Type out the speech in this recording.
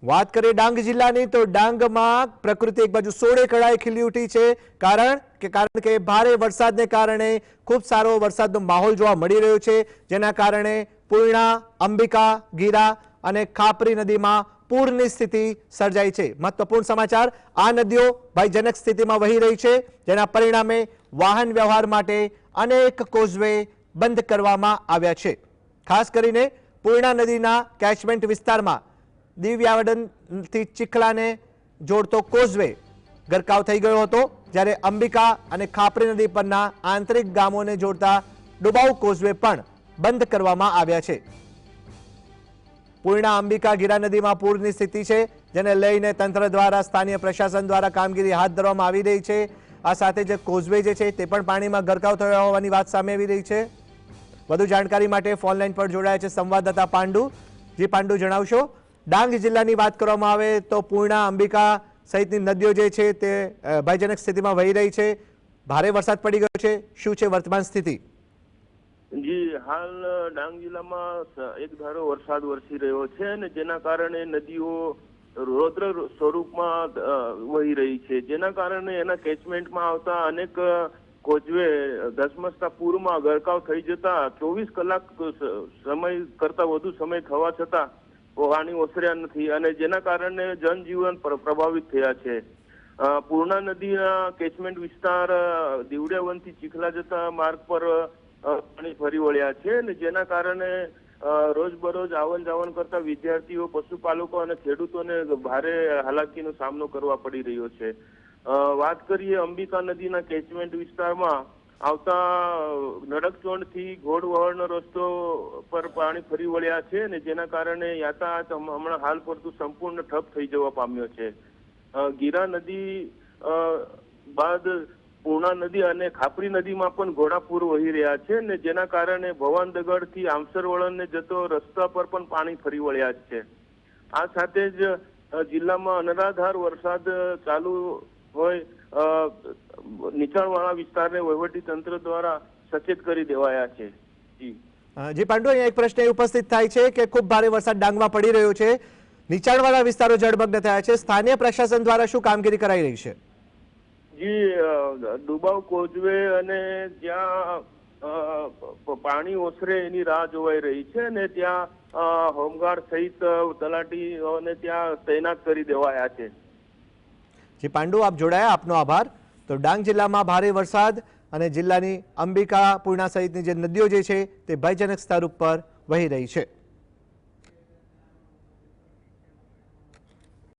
વાત કરીએ ડાંગ જિલ્લાની તો ડાંગમાં પ્રકૃતિ એક બાજુ સોળે કળાએ ખીલી ઉઠી છે। કારણ કે ભારે વરસાદને કારણે ખૂબ સારો વરસાદનો માહોલ જોવા મળી રહ્યો છે, જેના કારણે પૂર્ણા, અંબિકા, ગીરા અને ખાપરી નદીમાં પૂરની સ્થિતિ સર્જાઈ છે। મહત્વપૂર્ણ સમાચાર, આ નદીઓ ભયજનક સ્થિતિમાં વહી રહી છે, જેના પરિણામે વાહન વ્યવહાર માટે અનેક કોઝવે બંધ કરવામાં આવ્યા છે। ખાસ કરીને પૂર્ણા નદીના કેચમેન્ટ વિસ્તારમાં દિવ્યાવડનથી ચીખલાને જોડતો કોઝવે ગરકાવ થઈ ગયો હતો, જ્યારે અંબિકા અને ખાપરી નદી પરના આંતરિક ગામોને જોડતા ડુબાઉ કોઝવે પણ બંધ કરવામાં આવ્યા છે। પૂર્ણા, અંબિકા, ગીરા નદીમાં પૂરની સ્થિતિ છે, જેને લઈને તંત્ર દ્વારા, સ્થાનિય પ્રશાસન દ્વારા કામગીરી હાથ ધરવામાં આવી રહી છે। આ સાથે જે કોઝવે જે છે તે પણ પાણીમાં ગરકાવ થયો હોવાની વાત સામે આવી રહી છે। વધુ જાણકારી માટે ફોનલાઈન પર જોડાયા છે સંવાદદાતા પાંડુ। જી પાંડુ, જણાવશો, ડાંગ જિલ્લાની વાત કરવામાં આવે તો પૂર્ણા, અંબિકા સહિતની નદીઓ જે છે તે ભયજનક સ્થિતિમાં વહી રહી છે, ભારે વરસાદ પડી ગયો છે, શું છે વર્તમાન સ્થિતિ? જી, હાલ ડાંગ જિલ્લામાં એક ધારો વરસાદ વરસી રહ્યો છે અને જેના કારણે નદીઓ રૌદ્ર સ્વરૂપમાં વહી રહી છે, જેના કારણે એના કેચમેન્ટમાં આવતા અનેક કોઝવે ધસમસતા પૂરમાં ગરકાવ થઈ જતા 24 કલાક સમય કરતા વધુ સમય થવા છતાં પાણી ઓસર્યા નથી અને જેના કારણે જનજીવન પ્રભાવિત થયા છે। પૂર્ણા નદીના કેચમેન્ટ વિસ્તાર દીવડિયાવનથી ચીખલા જતા માર્ગ પર પાણી ફરી વળ્યા છે અને જેના કારણે રોજબરોજ આવન જાવન કરતા વિદ્યાર્થીઓ, પશુપાલકો અને ખેડૂતોને ભારે હાલાકીનો સામનો કરવા પડી રહ્યો છે। વાત કરીએ અંબિકા નદીના કેચમેન્ટ વિસ્તારમાં આવતા નડકચોંડથી ઘોડવહરનો રસ્તો પર પાણી ફરી વળ્યા છે અને જેના કારણે યાતાયાત હમણાં હાલ પૂરતું સંપૂર્ણ ઠપ થઈ જવા પામ્યો છે। ગીરા નદી બાદ પૂર્ણા નદી અને ખાપરી નદીમાં પણ ઘોડાપૂર વહી રહ્યા છે અને જેના કારણે ભવાનદગડથી આમસરવળણને જતો રસ્તા પર પણ પાણી ફરી વળ્યા છે। આ સાથે જ જિલ્લામાં અનરાધાર વરસાદ ચાલુ હોય નીચાણવાળા વિસ્તારને વહીવટી તંત્ર દ્વારા સચેત કરી દેવાયા છે। જી પાંડુ, અહીંયા એક પ્રશ્ન ઉપસ્થિત થાય છે કે ખૂબ ભારે વરસાદ ડાંગમાં પડી રહ્યો છે, નીચાણવાળા વિસ્તારો જળમગ્ન થયા છે, સ્થાનિય પ્રશાસન દ્વારા શું કામગીરી કરાઈ રહી છે? જી, ડુબાવ કોઝવે અને જ્યાં પાણી ઓસરે એની રાહ જોવાઈ રહી છે અને ત્યાં હોમગાર્ડ સહિત તલાટીઓને ત્યાં તૈનાત કરી દેવાયા છે। જી પાંડુ, આપ જોડાયા, આપનો આભાર। તો ડાંગ જિલ્લામાં ભારે વરસાદ અને જિલ્લાની અંબિકા, પૂર્ણા સહિતની જે નદીઓ જે છે તે ભયજનક સ્તર ઉપર વહી રહી છે।